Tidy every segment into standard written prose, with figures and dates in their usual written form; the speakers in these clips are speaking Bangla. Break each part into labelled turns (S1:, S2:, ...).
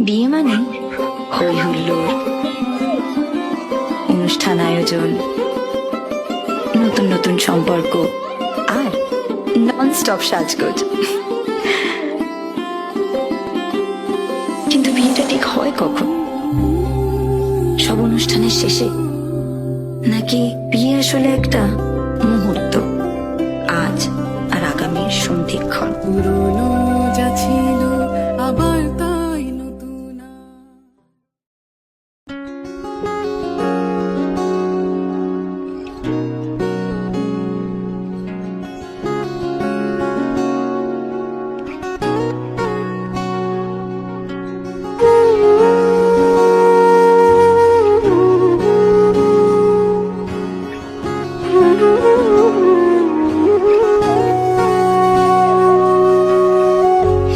S1: বিয়ে মানে হই হুল্লোড়, অনুষ্ঠান আয়োজন, নতুন নতুন সম্পর্ক আর নন স্টপ সাজগোজ। কিন্তু বিয়েটা ঠিক হয় কখন? সব অনুষ্ঠানের শেষে, নাকি বিয়ে আসলে একটা মুহূর্ত, আজ আর আগামীর সন্ধিক্ষণ?
S2: পুরনো যা ছিল আবার তাই নতুন।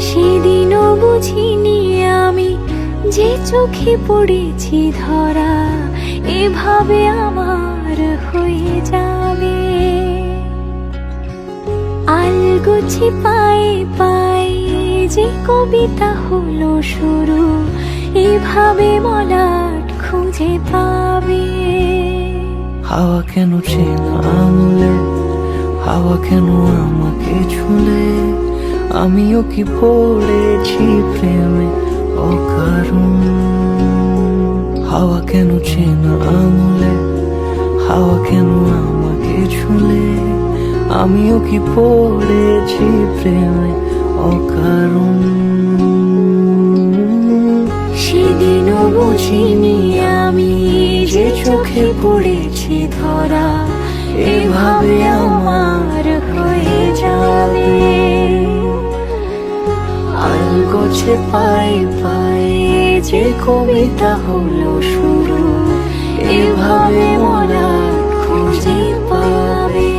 S3: সেদিনও বুঝিনি আমি যে চোখে পড়েছি ধরা, এভাবে আমার হয়ে যাবে। আলগোছে পায়ে পায়ে যে কবিতা হলো শুরু, এভাবে মলাট খুঁজে পাবে।
S4: হাওয়া কেন চেনা আঙুলে, হাওয়া কেন আমাকে ছুলে, আমিও কি পড়েছি প্রেমে অকারণ। হাওয়া কেন চেনা আঙুলে, হাওয়া কেন আমাকে ছুলে, আমিও কি পড়েছি প্রেমে অকারণ।
S3: সেদিনও বুঝিনি আমি যে চোখে পড়েছি ধরা, এভাবে আমার হয়ে যাবে।
S4: আলগোছে পায়ে পায়ে যে কবিতা হলো শুরু,
S3: এভাবে মলা খুঁজে পাবে।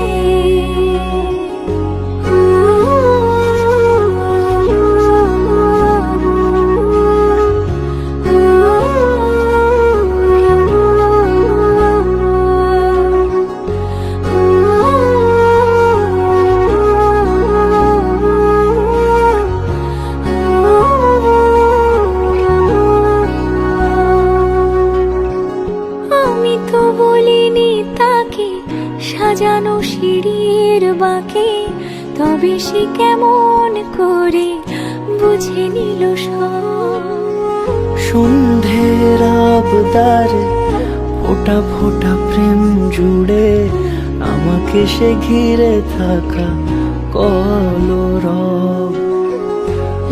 S3: আমি তো বলিনি তাকে সাজানো সিঁড়ির বাঁকে, তবে সে কেমন করে বুঝে নিল সব।
S4: সন্ধ্যের আবদারে ফোটা ফোটা প্রেম জুড়ে, আমাকে সে ঘিরে থাকা কলরব।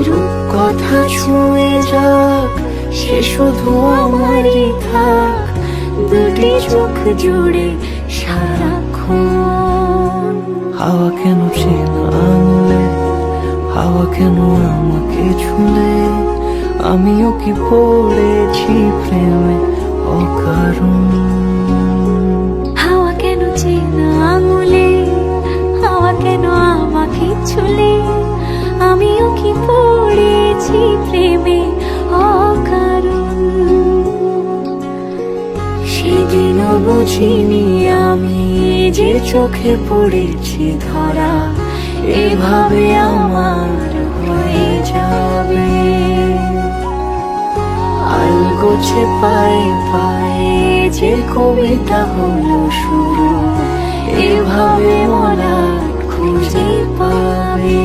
S3: রূপকথা ছুঁয়ে যাক, সে শুধু আমারই থাক, দুটি চোখ জুড়ে সারাক্ষণ।
S4: হাওয়া কেন চেনা আঙুলে, হাওয়া কেন আমাকে ছুলে, আমিও কি পড়েছি প্রেমে অকারণ।
S3: হাওয়া কেন চেনা আঙুলে, হাওয়া কেন আমাকে ছুলে, আমিও কি পড়েছি প্রেমে অকারণ। সেদিনও বুঝিনি আমি যে চোখে পড়েছি ধরা, এভাবে আমার হয়ে যাবে।
S4: আলগোছে পায়ে পায়ে যে কবিতা হলো শুরু,
S3: এভাবে মলা খুঁজে পাবে।